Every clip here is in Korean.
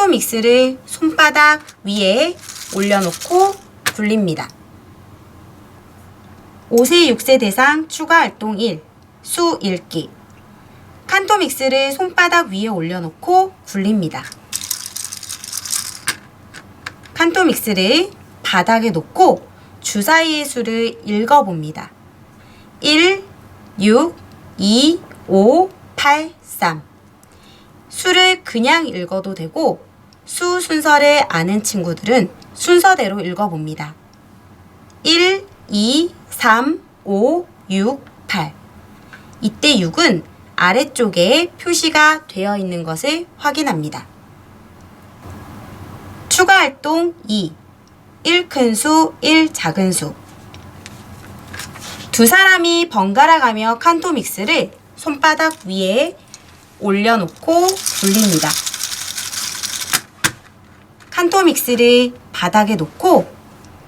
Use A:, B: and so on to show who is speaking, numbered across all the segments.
A: 칸토 믹스를 손바닥 위에 올려놓고 굴립니다. 5세, 6세 대상 추가 활동 1. 수 읽기. 칸토 믹스를 손바닥 위에 올려놓고 굴립니다. 칸토 믹스를 바닥에 놓고 주사위의 수를 읽어봅니다. 1, 6, 2, 5, 8, 3. 수를 그냥 읽어도 되고 수 순서를 아는 친구들은 순서대로 읽어봅니다. 1, 2, 3, 5, 6, 8. 이때 6은 아래쪽에 표시가 되어 있는 것을 확인합니다. 추가 활동 2. 1 큰 수, 1 작은 수. 두 사람이 번갈아 가며 칸토 믹스를 손바닥 위에 올려놓고 굴립니다. 칸토 믹스를 바닥에 놓고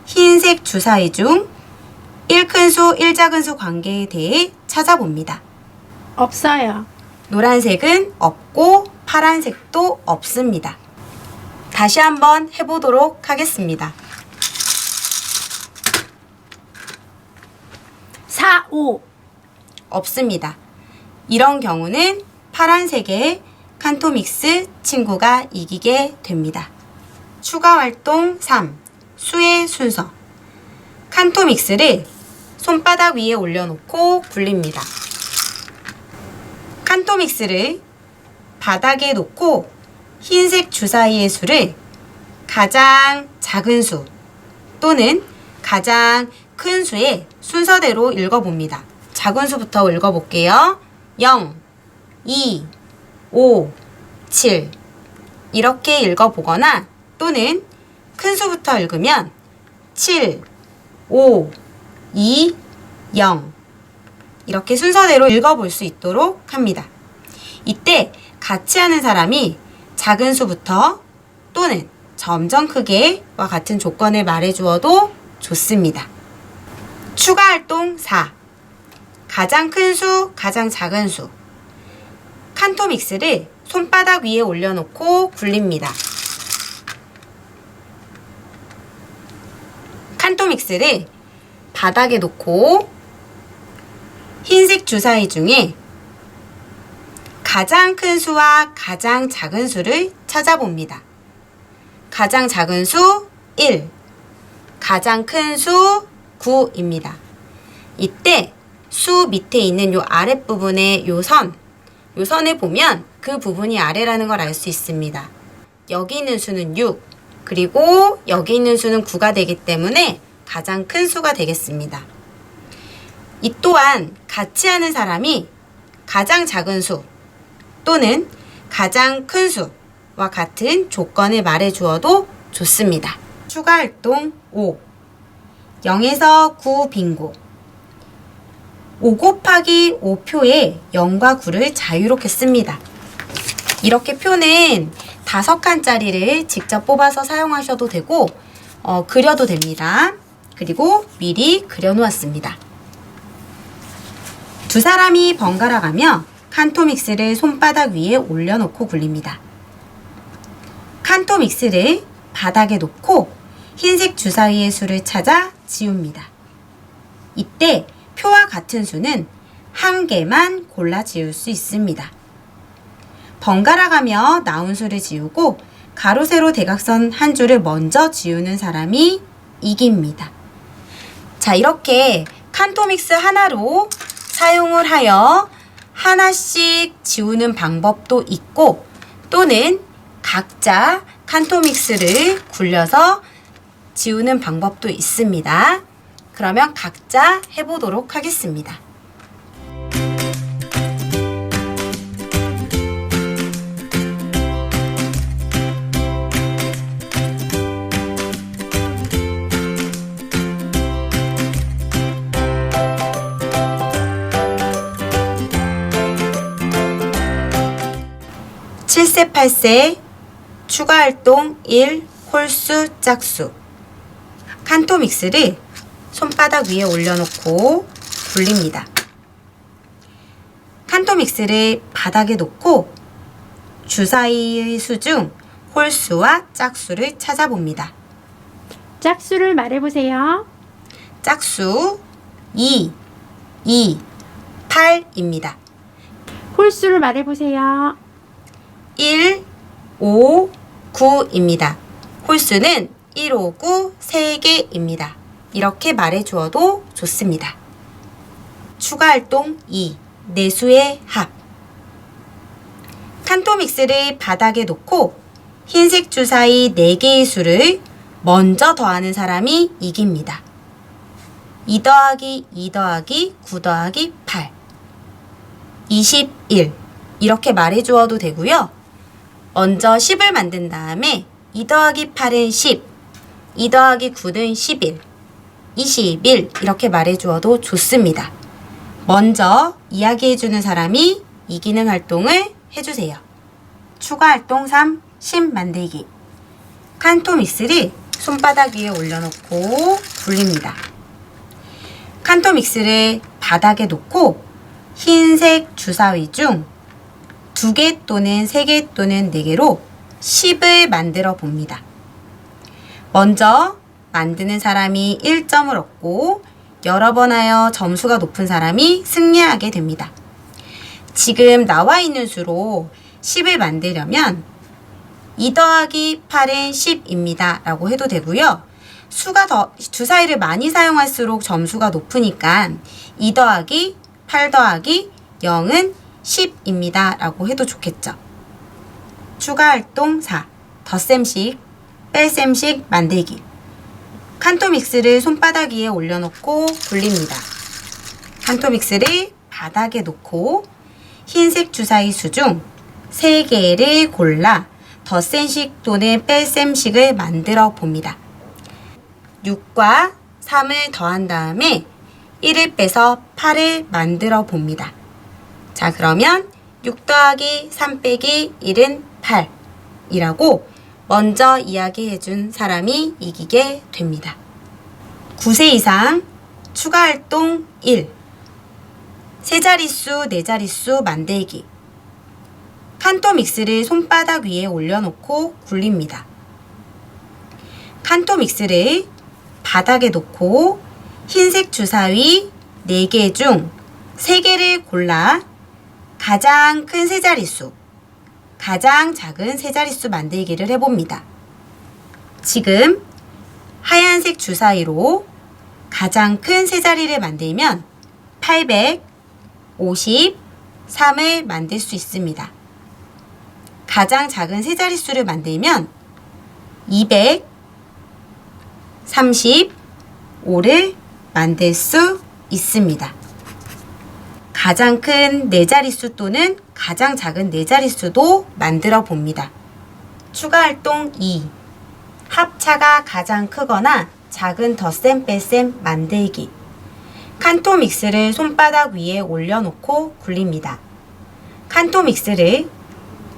A: 흰색 주사위 중 1 큰 수, 1 작은 수 관계에 대해 찾아봅니다.
B: 없어요.
A: 노란색은 없고 파란색도 없습니다. 다시 한번 해보도록 하겠습니다.
B: 4, 5.
A: 없습니다. 이런 경우는 파란색의 칸토 믹스 친구가 이기게 됩니다. 추가 활동 3. 수의 순서. 칸토 믹스를 손바닥 위에 올려놓고 굴립니다. 칸토 믹스를 바닥에 놓고 흰색 주사위의 수를 가장 작은 수 또는 가장 큰 수의 순서대로 읽어봅니다. 작은 수부터 읽어볼게요. 0, 2, 5, 7 이렇게 읽어보거나 또는 큰 수부터 읽으면 7, 5, 2, 0 이렇게 순서대로 읽어볼 수 있도록 합니다. 이때 같이 하는 사람이 작은 수부터 또는 점점 크게와 같은 조건을 말해주어도 좋습니다. 추가 활동 4. 가장 큰 수, 가장 작은 수. 칸토 믹스를 손바닥 위에 올려놓고 굴립니다. 칸토 믹스를 바닥에 놓고 흰색 주사위 중에 가장 큰 수와 가장 작은 수를 찾아봅니다. 가장 작은 수 1, 가장 큰 수 9입니다. 이때 수 밑에 있는 요 아랫부분의 요 선을 보면 그 부분이 아래라는 걸 알 수 있습니다. 여기 있는 수는 6, 그리고 여기 있는 수는 9가 되기 때문에 가장 큰 수가 되겠습니다. 이 또한 같이 하는 사람이 가장 작은 수 또는 가장 큰 수와 같은 조건을 말해 주어도 좋습니다. 추가 활동 5. 0에서 9 빙고. 5 곱하기 5표에 0과 9를 자유롭게 씁니다. 이렇게 표는 5칸짜리를 직접 뽑아서 사용하셔도 되고 그려도 됩니다. 그리고 미리 그려놓았습니다. 두 사람이 번갈아 가며 칸토 믹스를 손바닥 위에 올려놓고 굴립니다. 칸토 믹스를 바닥에 놓고 흰색 주사위의 수를 찾아 지웁니다. 이때 표와 같은 수는 한 개만 골라 지울 수 있습니다. 번갈아 가며 나온 수를 지우고 가로, 세로, 대각선 한 줄을 먼저 지우는 사람이 이깁니다. 자, 이렇게 칸토 믹스 하나로 사용을 하여 하나씩 지우는 방법도 있고 또는 각자 칸토 믹스를 굴려서 지우는 방법도 있습니다. 그러면 각자 해보도록 하겠습니다. (7세) (8세) 추가 활동 1. 홀수 짝수. 칸토 믹스를 손바닥 위에 올려놓고 굴립니다. 칸토 믹스를 바닥에 놓고 주사위의 수 중 홀수와 짝수를 찾아봅니다.
B: 짝수를 말해보세요.
A: 짝수 2, 8입니다.
B: 홀수를 말해보세요.
A: 1, 5, 9입니다. 홀수는 1, 5, 9, 3개입니다. 이렇게 말해주어도 좋습니다. 추가활동 2. 내수의 합. 칸토 믹스를 바닥에 놓고 흰색 주사위 4개의 수를 먼저 더하는 사람이 이깁니다. 2 더하기 2 더하기 9 더하기 8 21 이렇게 말해주어도 되고요. 먼저 10을 만든 다음에 2 더하기 8은 10, 2 더하기 9는 11, 21 이렇게 말해주어도 좋습니다. 먼저 이야기해주는 사람이 이기는 활동을 해주세요. 추가 활동 3. 심 만들기. 칸토 믹스를 손바닥 위에 올려놓고 굴립니다. 칸토 믹스를 바닥에 놓고 흰색 주사위 중 2개 또는 3개 또는 4개로 10을 만들어 봅니다. 먼저 만드는 사람이 1점을 얻고 여러 번 하여 점수가 높은 사람이 승리하게 됩니다. 지금 나와 있는 수로 10을 만들려면 2 더하기 8은 10입니다. 라고 해도 되고요. 수가 주사위를 많이 사용할수록 점수가 높으니까 2 더하기 8 더하기 0은 10입니다. 라고 해도 좋겠죠. 추가 활동 4. 덧셈식, 뺄셈식 만들기. 칸토 믹스를 손바닥 위에 올려놓고 굴립니다. 칸토 믹스를 바닥에 놓고 흰색 주사위 수 중 3개를 골라 덧셈식 또는 뺄셈식을 만들어 봅니다. 6과 3을 더한 다음에 1을 빼서 8을 만들어 봅니다. 자, 그러면 6 더하기 3 빼기 1은 8이라고 먼저 이야기해준 사람이 이기게 됩니다. 9세 이상 추가 활동 1. 세 자릿수, 네 자릿수 만들기. 칸토 믹스를 손바닥 위에 올려놓고 굴립니다. 칸토 믹스를 바닥에 놓고 흰색 주사위 4개 중 3개를 골라 가장 큰 세 자릿수, 가장 작은 세 자릿수 만들기를 해봅니다. 지금 하얀색 주사위로 가장 큰 세 자리를 만들면 853을 만들 수 있습니다. 가장 작은 세 자릿수를 만들면 235를 만들 수 있습니다. 가장 큰 네 자릿수 또는 가장 작은 네 자릿수도 만들어 봅니다. 추가 활동 2. 합차가 가장 크거나 작은 덧셈 뺄셈 만들기. 칸토 믹스를 손바닥 위에 올려놓고 굴립니다. 칸토 믹스를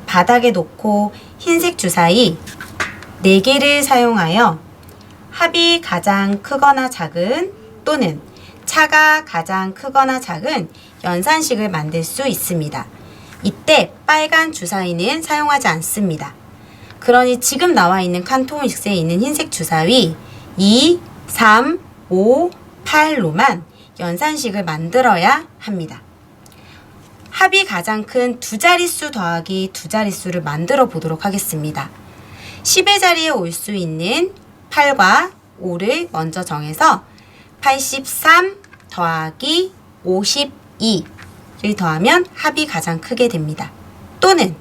A: 바닥에 놓고 흰색 주사위 4개를 사용하여 합이 가장 크거나 작은 또는 차가 가장 크거나 작은 연산식을 만들 수 있습니다. 이때 빨간 주사위는 사용하지 않습니다. 그러니 지금 나와 있는 칸토 믹스에 있는 흰색 주사위 2, 3, 5, 8로만 연산식을 만들어야 합니다. 합이 가장 큰 두 자릿수 더하기 두 자릿수를 만들어 보도록 하겠습니다. 10의 자리에 올 수 있는 8과 5를 먼저 정해서 83 더하기 52를 더하면 합이 가장 크게 됩니다. 또는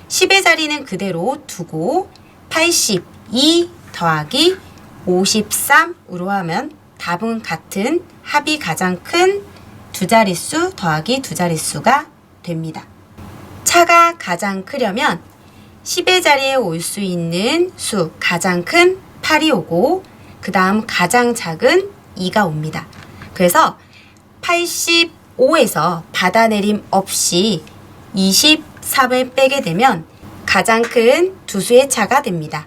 A: 10의 자리는 그대로 두고 82 더하기 53으로 하면 답은 같은 합이 가장 큰 두 자릿수 더하기 두 자릿수가 됩니다. 차가 가장 크려면 10의 자리에 올 수 있는 수 가장 큰 8이 오고 그 다음 가장 작은 2가 옵니다. 그래서 85에서 받아내림 없이 23을 빼게 되면 가장 큰 두 수의 차가 됩니다.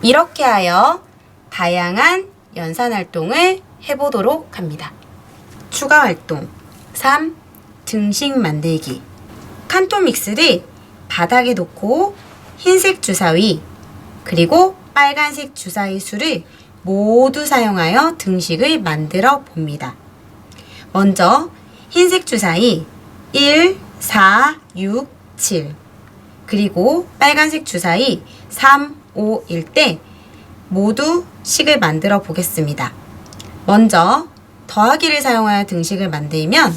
A: 이렇게 하여 다양한 연산 활동을 해보도록 합니다. 추가 활동 3. 등식 만들기. 칸토 믹스를 바닥에 놓고 흰색 주사위 그리고 빨간색 주사위 수를 모두 사용하여 등식을 만들어 봅니다. 먼저 흰색 주사위 1, 4, 6, 7 그리고 빨간색 주사위 3, 5일 때 모두 식을 만들어 보겠습니다. 먼저 더하기를 사용하여 등식을 만들면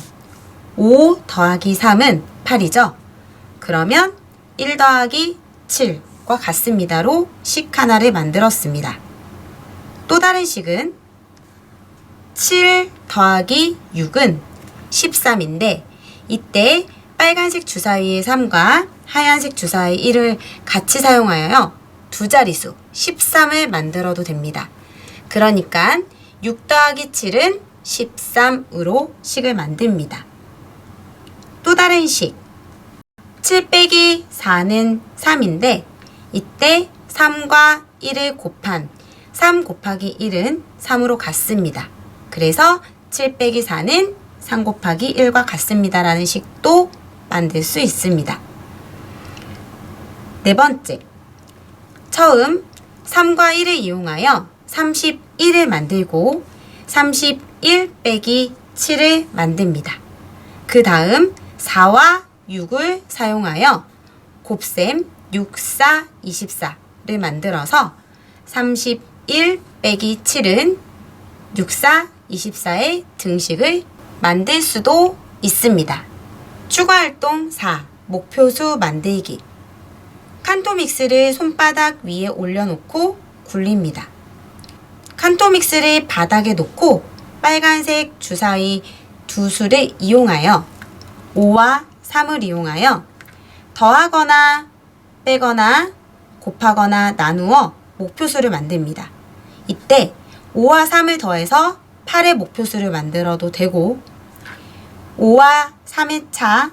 A: 5 더하기 3은 8이죠. 그러면 1 더하기 7과 같습니다로 식 하나를 만들었습니다. 또 다른 식은 7 더하기 6은 13인데 이때 빨간색 주사위의 3과 하얀색 주사위 1을 같이 사용하여 두 자릿수 13을 만들어도 됩니다. 그러니까 6 더하기 7은 13으로 식을 만듭니다. 또 다른 식 7 빼기 4는 3인데 이때 3과 1을 곱한 3 곱하기 1은 3으로 같습니다. 그래서 7 빼기 4는 3 곱하기 1과 같습니다 라는 식도 만들 수 있습니다. 네 번째, 처음 3과 1을 이용하여 31을 만들고 31 빼기 7을 만듭니다. 그 다음 4와 6을 사용하여 곱셈 6, 4, 24를 만들어서 31 빼기 7은 6, 4, 24의 등식을 만들 수도 있습니다. 추가활동 4. 목표수 만들기. 칸토믹스를 손바닥 위에 올려놓고 굴립니다. 칸토믹스를 바닥에 놓고 빨간색 주사위 두 수를 이용하여 5와 3을 이용하여 더하거나 빼거나 곱하거나 나누어 목표수를 만듭니다. 이때 5와 3을 더해서 8의 목표수를 만들어도 되고 5와 3의 차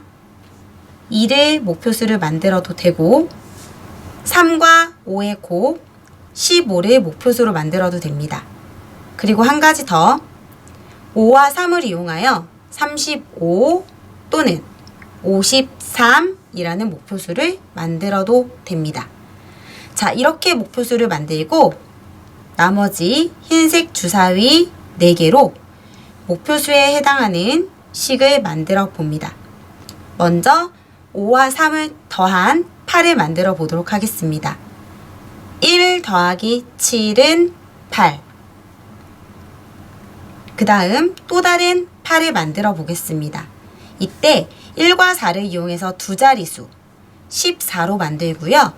A: 2의 목표수를 만들어도 되고 3과 5의 곱 15를 목표수로 만들어도 됩니다. 그리고 한 가지 더 5와 3을 이용하여 35 또는 53이라는 목표수를 만들어도 됩니다. 자, 이렇게 목표수를 만들고 나머지 흰색 주사위 4개로 목표수에 해당하는 식을 만들어 봅니다. 먼저 5와 3을 더한 8을 만들어 보도록 하겠습니다. 1 더하기 7은 8. 그 다음 또 다른 8을 만들어 보겠습니다. 이때 1과 4를 이용해서 두 자릿수 14로 만들고요.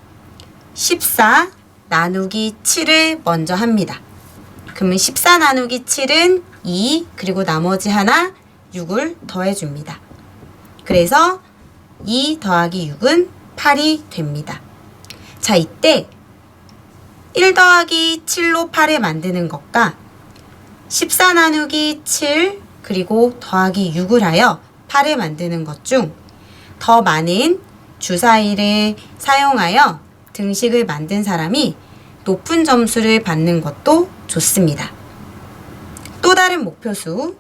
A: 14 나누기 7을 먼저 합니다. 그러면 14 나누기 7은 2 그리고 나머지 하나 6을 더해줍니다. 그래서 2 더하기 6은 8이 됩니다. 자, 이때 1 더하기 7로 8을 만드는 것과 14 나누기 7 그리고 더하기 6을 하여 8을 만드는 것 중 더 많은 주사위를 사용하여 등식을 만든 사람이 높은 점수를 받는 것도 좋습니다. 또 다른 목표수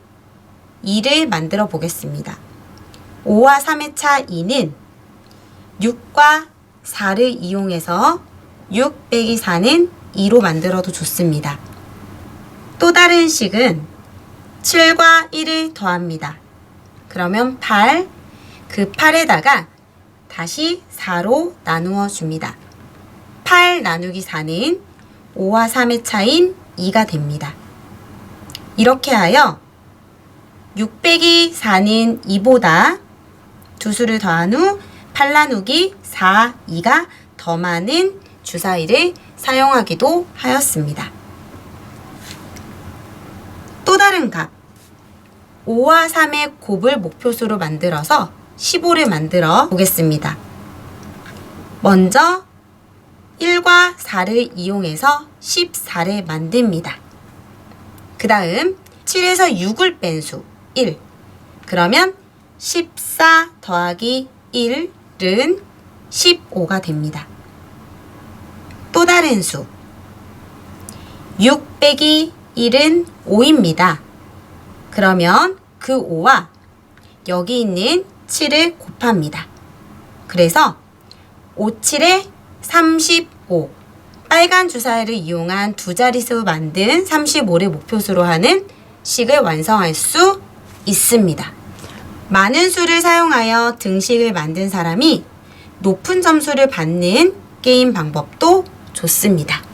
A: 2를 만들어 보겠습니다. 5와 3의 차 2는 6과 4를 이용해서 6 빼기 4는 2로 만들어도 좋습니다. 또 다른 식은 7과 1을 더합니다. 그러면 8, 그 8에다가 다시 4로 나누어 줍니다. 8 나누기 4는 5와 3의 차인 2가 됩니다. 이렇게 하여 6 빼기 4는 2보다 두 수를 더한 후 8 나누기 4, 2가 더 많은 주사위를 사용하기도 하였습니다. 또 다른 값 5와 3의 곱을 목표수로 만들어서 15를 만들어 보겠습니다. 먼저 1과 4를 이용해서 14를 만듭니다. 그 다음 7에서 6을 뺀 수 1. 그러면 14 더하기 1은 15가 됩니다. 또 다른 수 6 빼기 1은 5입니다. 그러면 그 5와 여기 있는 7을 곱합니다. 그래서 5, 7에 35. 빨간 주사위를 이용한 두 자릿수 만든 35를 목표수로 하는 식을 완성할 수 있습니다. 많은 수를 사용하여 등식을 만든 사람이 높은 점수를 받는 게임 방법도 좋습니다.